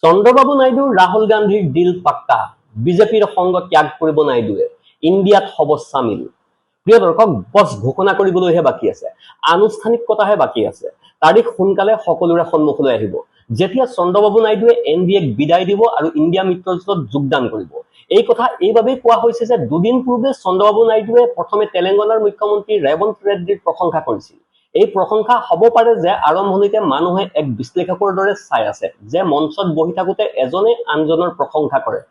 চন্দ্ৰবাবু নাইডুৰ ৰাহুল গান্ধীৰ ডিল পাক্কা, বিজেপিৰ সংগ ত্যাগ কৰিব নাইডুৱে, ইণ্ডিয়াত হ'ব চামিল। প্ৰিয় দৰ্শক, বছ ঘোষণা কৰিবলৈহে বাকী আছে, আনুষ্ঠানিকতাহে বাকী আছে। তাৰিখ সোনকালে সকলোৰে সন্মুখলৈ আহিব, যেতিয়া চন্দ্ৰবাবু নাইডুৱে NDAক বিদায় দিব আৰু ইণ্ডিয়া মিত্ৰজোঁটত যোগদান কৰিব। এই কথা এইবাবেই কোৱা হৈছে যে দুদিন পূৰ্বে চন্দ্ৰবাবু নাইডুৱে প্ৰথমে তেলেংগানাৰ মুখ্যমন্ত্ৰী ৰেৱন্ত ৰেড্ডীৰ প্ৰশংসা কৰিছিল। এই প্ৰশংসা হ'ব পাৰে যে আৰম্ভণিতে মানুহে এক বিশ্লেষকৰ দৰে চাই আছে যে মঞ্চত বহি থাকোতে এজনে আনজনৰ প্ৰশংসা কৰে।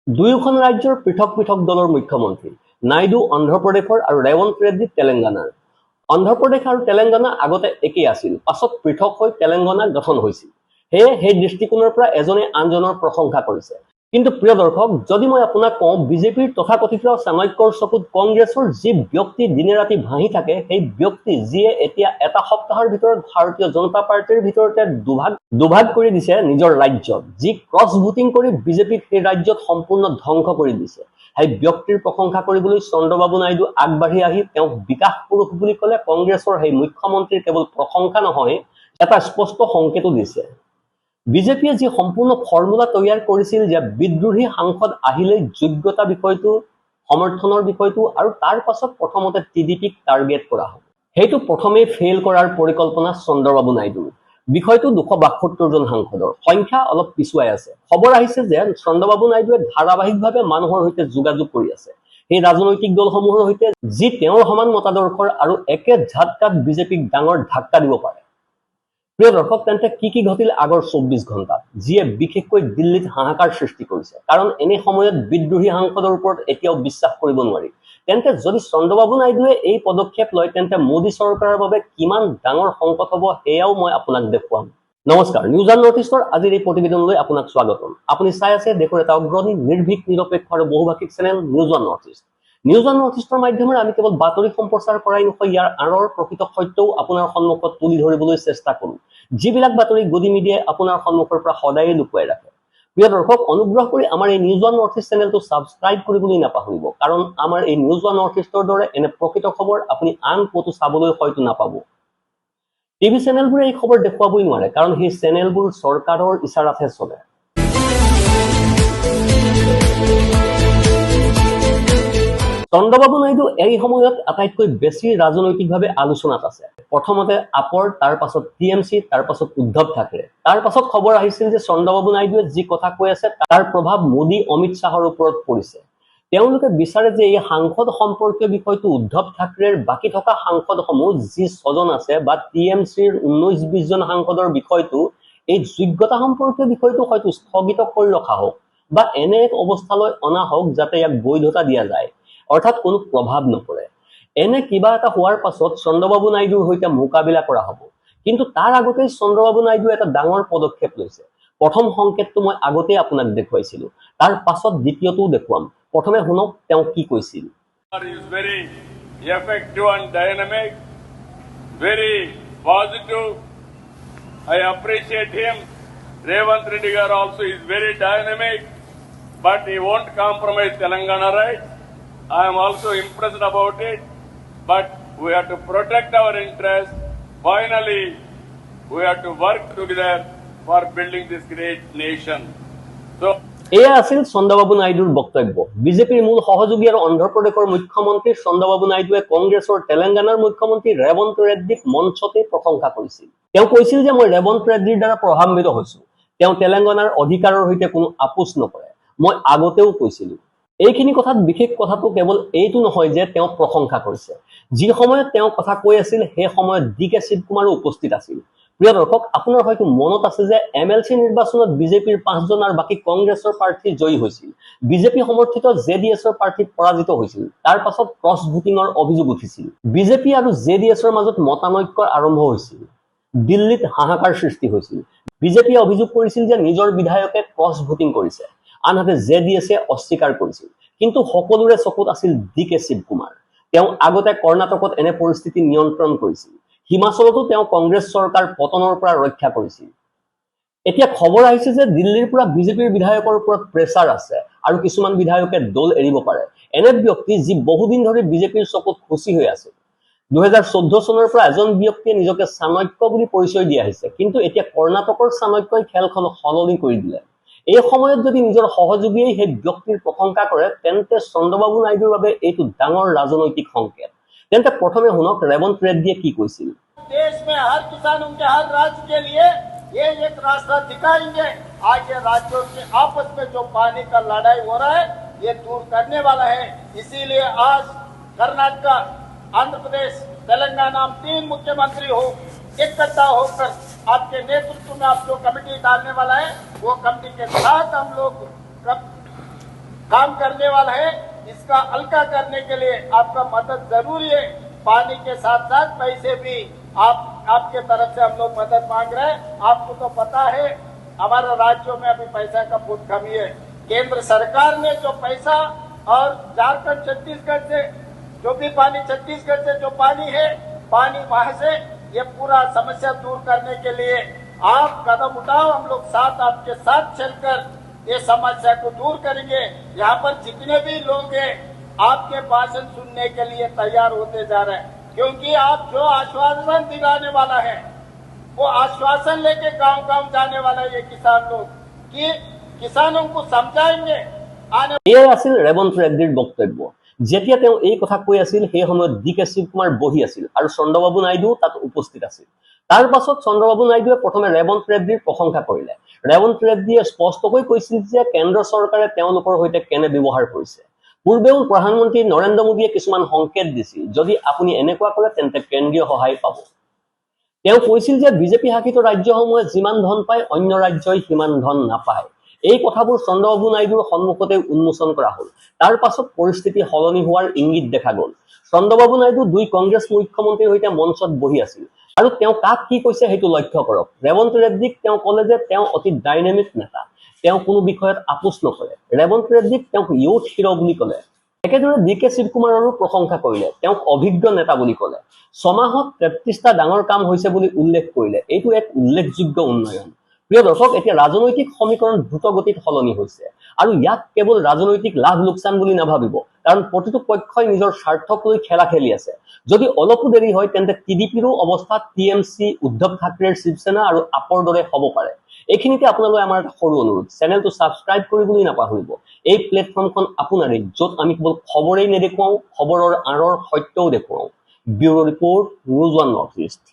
দুয়োখন ৰাজ্যৰ পৃথক পৃথক দলৰ মুখ্যমন্ত্ৰী, নাইডু অন্ধ্ৰপ্ৰদেশৰ আৰু ৰেৱন্ত ৰেড্ডী তেলেংগানাৰ। অন্ধ্ৰপ্ৰদেশ আৰু তেলেংগানা আগতে একেই আছিল, পাছত পৃথক হৈ তেলেংগানা গঠন হৈছিল। সেয়ে সেই দৃষ্টিকোণৰ পৰা এজনে আনজনৰ প্ৰশংসা কৰিছে। কিন্তু প্ৰিয় দৰ্শক, যদি মই আপোনাক কওঁ বিজেপিৰ তথাকথিত চাণক্যৰ চকুত কংগ্ৰেছৰ যি ব্যক্তি দিনে ৰাতি ভাঁহি থাকে, সেই ব্যক্তি যিয়ে এতিয়া এটা সপ্তাহৰ ভিতৰত ভাৰতীয় জনতা পাৰ্টিৰ ভিতৰতে দুভাগ কৰি দিছে নিজৰ ৰাজ্যত, যি ক্ৰছ ভোটিং কৰি বিজেপিক সেই ৰাজ্যত সম্পূৰ্ণ ধ্বংস কৰি দিছে, সেই ব্যক্তিৰ প্ৰশংসা কৰিবলৈ চন্দ্ৰবাবু নাইডু আগবাঢ়ি আহি তেওঁক বিকাশ পুৰুষ বুলি ক'লে কংগ্ৰেছৰ সেই মুখ্যমন্ত্ৰীৰ কেৱল প্ৰশংসা নহয়, এটা স্পষ্ট সংকেতো দিছে। বিজেপিয়ে যি সম্পূৰ্ণ ফৰ্মুলা তৈয়াৰ কৰিছিল যে বিদ্ৰোহী সাংসদ আহিলেই যোগ্যতা বিষয়টো, সমৰ্থনৰ বিষয়টো আৰু তাৰ পাছত প্ৰথমতে TDPক টাৰ্গেট কৰা হ'ব, সেইটো প্ৰথমেই ফেইল কৰাৰ পৰিকল্পনা চন্দ্ৰবাবু নাইডুৰ। বিষয়টো 272 জন সাংসদৰ সংখ্যা অলপ পিছুৱাই আছে। খবৰ আহিছে যে চন্দ্ৰবাবু নাইডুৱে ধাৰাবাহিকভাৱে মানুহৰ সৈতে যোগাযোগ কৰি আছে, সেই ৰাজনৈতিক দলসমূহৰ সৈতে যি তেওঁৰ সমান মতাদৰ্শৰ আৰু একে ঝাটকাত বিজেপিক ডাঙৰ ধাক্কা দিব পাৰে। প্ৰিয় দৰ্শক, তেন্তে কি ঘটিল আগৰ 24 ঘণ্টাত, যিয়ে বিশেষকৈ দিল্লীত হাহাকাৰ সৃষ্টি কৰিছে? কাৰণ এনে সময়ত বিদ্ৰোহী সাংসদৰ ওপৰত এতিয়াও বিশ্বাস কৰিব নোৱাৰি। তেন্তে যদি চন্দ্ৰবাবু নাইডুৱে এই পদক্ষেপ লয়, তেন্তে মোদী চৰকাৰৰ বাবে কিমান ডাঙৰ সংকট হ'ব সেয়াও মই আপোনাক দেখুৱাম। নমস্কাৰ, নিউজ অন নৰ্থ ইষ্টৰ আজিৰ এই প্ৰতিবেদনলৈ আপোনাক স্বাগতম। আপুনি চাই আছে দেশৰ এটা অগ্ৰণী, নিৰ্ভীক, নিৰপেক্ষ আৰু বহুভাষিক channel News on North East. News on North ইষ্টৰ মাধ্যমেৰে আমি কেৱল বাতৰি সম্প্ৰচাৰ কৰাই নহয়, ইয়াৰ আঁৰৰ প্ৰকৃত সত্যও আপোনাৰ সন্মুখত তুলি ধৰিবলৈ চেষ্টা কৰোঁ, যিবিলাক বাতৰি গদি মিডিয়াই আপোনাৰ সন্মুখৰ পৰা সদায়ে লুকুৱাই ৰাখে। প্ৰিয় দৰ্শক, অনুগ্ৰহ কৰি আমাৰ এই নিউজ অন নৰ্থ ইষ্ট চেনেলটো ছাবস্ক্ৰাইব কৰিবলৈ নাপাহৰিব, কাৰণ আমাৰ এই নিউজ অন নৰ্থ ইষ্টৰ দৰে এনে প্ৰকৃত খবৰ আপুনি আন ক'তো চাবলৈ হয়তো নাপাব। টিভি চেনেলবোৰে এই খবৰ দেখুৱাবই নোৱাৰে, কাৰণ সেই চেনেলবোৰ চৰকাৰৰ ইচাৰাতহে চলে। চন্দ্ৰবাবু নাইডু এই সময়ত আটাইতকৈ বেছি ৰাজনৈতিকভাৱে আলোচনাত আছে। প্ৰথমতে আপৰ, তাৰ পাছত TMC, তাৰ পাছত উদ্ধৱ ঠাকৰে। তাৰ পাছত খবৰ আহিছিল যে চন্দ্ৰবাবু নাইডুৱে যি কথা কৈ আছে তাৰ প্ৰভাৱ মোদী, অমিত শ্বাহৰ ওপৰত পৰিছে। তেওঁলোকে বিচাৰে যে এই সাংসদ সম্পৰ্কীয় বিষয়টো উদ্ধৱ ঠাকৰেৰ বাকী থকা সাংসদসমূহ যি 6 জন আছে বা TMCৰ 19-20 জন সাংসদৰ বিষয়টো, এই যোগ্যতা সম্পৰ্কীয় বিষয়টো হয়তো স্থগিত কৰি ৰখা হওক বা এনে এক অৱস্থালৈ অনা হওক যাতে ইয়াক বৈধতা দিয়া যায়, অৰ্থাৎ কোনো প্ৰভাৱ নপৰে। এনে কিবা এটা হোৱাৰ পাছত চন্দ্ৰবাবু নাইডুৰ সৈতে মোকাবিলা কৰা হ'ব। কিন্তু তাৰ আগতেই চন্দ্ৰবাবু নাইডুৱে এটা ডাঙৰ পদক্ষেপ লৈছে। প্ৰথম সংকেতটো মই আগতেই আপোনাক দেখুৱাইছিলো, তাৰ পাছত দ্বিতীয়টোও দেখুৱাম। প্ৰথমে শুনক তেওঁ কি কৈছিল। Very effective and dynamic, very positive. I appreciate him. Revanth Reddy Garu also is very dynamic, but he won't compromise Telangana rights. I am also impressed about it, but we have to protect our interests. Finally, we have to work together for building this great nation. So, এয়া আছিল চন্দ্ৰবাবু নাইডুৰ বক্তব্য। বিজেপিৰ মূল সহযোগী আৰু অন্ধ্ৰপ্ৰদেশৰ মুখ্যমন্ত্ৰী চন্দ্ৰবাবু নাইডুৱে কংগ্ৰেছৰ তেলেংগানাৰ মুখ্যমন্ত্ৰী ৰেৱন্ত ৰেড্ডীক মঞ্চতে প্ৰশংসা কৰিছিল। তেওঁ কৈছিল যে মই ৰেৱন্ত ৰেড্ডীৰ দ্বাৰা প্ৰভাৱান্বিত হৈছো, তেওঁ তেলেংগানাৰ অধিকাৰৰ সৈতে কোনো আপোচ নকৰে। মই আগতেও কৈছিলো। এইখিনি কথাত বিশেষ কথাটো কেৱল এইটো নহয় যে তেওঁ প্ৰশংসা কৰিছে। যি সময়ত তেওঁ কথা কৈ আছিল সেই সময়ত DK শিৱকুমাৰো উপস্থিত আছিল। প্ৰিয় দৰ্শক, আপোনাৰ হয়তো মনত আছে যে MLC নিৰ্বাচনত বিজেপিৰ 5 জন আৰু বাকী কংগ্ৰেছৰ প্ৰাৰ্থী জয়ী হৈছিল। বিজেপি সমৰ্থিত JDSৰ প্ৰাৰ্থী পৰাজিত হৈছিল। তাৰ পাছত ক্ৰছ ভোটিঙৰ অভিযোগ উঠিছিল। বিজেপি আৰু JDSৰ মাজত মতানৈক্য আৰম্ভ হৈছিল। দিল্লীত হাহাকাৰ সৃষ্টি হৈছিল। বিজেপিয়ে অভিযোগ কৰিছিল যে নিজৰ বিধায়কে ক্ৰছ ভোটিং কৰিছে, আনহাতে JDSে অস্বীকাৰ কৰিছিল। কিন্তু সকলোৰে চকুত আছিল DK শিৱকুমাৰ। তেওঁ আগতে কৰ্ণাটকত এনে পৰিস্থিতি নিয়ন্ত্ৰণ কৰিছিল। হিমাচলতো তেওঁ কংগ্ৰেছ চৰকাৰ পতনৰ পৰা ৰক্ষা কৰিছিল। এতিয়া খবৰ আহিছে যে দিল্লীৰ পৰা বিজেপিৰ বিধায়কৰ ওপৰত প্ৰেছাৰ আছে আৰু কিছুমান বিধায়কে দল এৰিব পাৰে। এনে ব্যক্তি যি বহুদিন ধৰি বিজেপিৰ চকুত খুচি হৈ আছিল। 2014 চনৰ পৰা এজন ব্যক্তিয়ে নিজকে চাণক্য বুলি পৰিচয় দি আহিছে, কিন্তু এতিয়া কৰ্ণাটকৰ চাণক্যই খেলখন সলনি কৰি দিলে। এই সময়ত যদি নিজৰ সহযোগীয়ে সেই ব্যক্তিৰ প্ৰশংসা কৰে তেন্তে চন্দ্ৰবাবু নাইডুৰ বাবে এইটো ডাঙৰ ৰাজনৈতিক সংকেত। তেন্তে প্ৰথমে শুনক ৰেৱন্ত ৰেড্ডীয়ে কি কৈছিল। देश में हर किसानों के हर राज्य के लिए ये एक रास्ता दिखाएंगे। आज ये राज्यों के आपस में जो पानी का लड़ाई हो रहा है ये दूर करने वाला है। इसीलिए आज कर्नाटक, आंध्र प्रदेश, तेलंगाना हम 3 मुख्यमंत्री हो इकट्ठा होकर आपके नेतृत्व में आप जो कमेटी डालने वाला है वो कमेटी के साथ हम लोग काम करने वाला है। इसका हल्का करने के लिए आपका मदद जरूरी है। पानी के साथ साथ पैसे भी आपके तरफ से हम लोग मदद मांग रहे हैं। आपको तो पता है हमारे राज्यों में अभी पैसा का बहुत कमी है। केंद्र सरकार ने जो पैसा और झारखंड, छत्तीसगढ़ से जो भी पानी, छत्तीसगढ़ से जो पानी है, पानी वहां से ये पूरा समस्या दूर करने के लिए आप कदम उठाओ। हम लोग साथ आपके साथ चलकर ये समस्या को दूर करेंगे। यहाँ पर जितने भी लोग हैं आपके भाषण सुनने के लिए तैयार होते जा रहे हैं, क्योंकि आप जो आश्वासन दिलाने वाला है वो आश्वासन लेके गांव-गांव जाने वाला है। ये किसान लोग कि किसानों को समझाएंगे आने। এয়াই আছিল ৰেৱন্ত ৰেড্ডীৰ বক্তব্য। যেতিয়া তেওঁ এই কথা কৈ আছিল সেই সময়ত DK শিৱকুমাৰ বহি আছিল আৰু চন্দ্ৰবাবু নাইডু তাত উপস্থিত আছিল। তাৰ পাছত চন্দ্ৰবাবু নাইডুৱে প্ৰথমে ৰেৱন্ত ৰেড্ডীৰ প্ৰশংসা কৰিলে। ৰেৱন্ত ৰেড্ডীয়ে স্পষ্টকৈ কৈছিল যে কেন্দ্ৰ চৰকাৰে তেওঁলোকৰ সৈতে কেনে ব্যৱহাৰ কৰিছে। পূৰ্বেও প্ৰধানমন্ত্ৰী নৰেন্দ্ৰ মোদীয়ে কিছুমান সংকেত দিছিল, যদি আপুনি এনেকুৱা কৰে তেন্তে কেন্দ্ৰীয় সহায় পাব। তেওঁ কৈছিল যে বিজেপি শাসিত ৰাজ্যসমূহে যিমান ধন পায় অন্য ৰাজ্যই সিমান ধন নাপায়। এই কথাবোৰ চন্দ্ৰবাবু নাইডুৰ সন্মুখতে উন্মোচন কৰা হ'ল। তাৰ পাছত পৰিস্থিতি সলনি হোৱাৰ ইংগিত দেখা গ'ল। চন্দ্ৰবাবু নাইডু 2 কংগ্ৰেছ মুখ্যমন্ত্ৰীৰ সৈতে মঞ্চত বহি আছিল আৰু তেওঁ কাক কি কৈছে সেইটো লক্ষ্য কৰক। ৰেৱন্ত ৰেড্ডীক তেওঁ ক'লে যে তেওঁ অতি ডাইনামিক নেতা, তেওঁ কোনো বিষয়ত আপোচ নকৰে। ৰেৱন্ত ৰেড্ডীক তেওঁক ইউথ হিৰো বুলি ক'লে। একেদৰে DK শিৱকুমাৰৰো প্ৰশংসা কৰিলে, তেওঁক অভিজ্ঞ নেতা বুলি ক'লে। 6 মাহত 33টা ডাঙৰ কাম হৈছে বুলি উল্লেখ কৰিলে। এইটো এক উল্লেখযোগ্য উন্নয়ন। প্ৰিয় দৰ্শক, এতিয়া ৰাজনৈতিক সমীকৰণ দ্ৰুতগতিত সলনি হৈছে আৰু ইয়াক কেৱল ৰাজনৈতিক লাভ লোকচান বুলি নাভাবিব, কাৰণ প্ৰতিটো পক্ষই নিজৰ স্বাৰ্থক লৈ খেলা খেলি আছে। যদি অলপো দেৰি হয় তেন্তে TDPৰো অৱস্থা TMC, উদ্ধৱ ঠাকৰেৰ শিৱসেনা আৰু আপৰ দৰে হ'ব পাৰে। এইখিনিতে আপোনালোকে আমাৰ এটা সৰু অনুৰোধ, চেনেলটো ছাবস্ক্ৰাইব কৰিবলৈ নাপাহৰিব। এই প্লেটফৰ্মখন আপোনাৰেই, য'ত আমি কেৱল খবৰেই নেদেখুৱাওঁ, খবৰৰ আঁৰৰ সত্যও দেখুৱাওঁ। Bureau report, news 1 north east.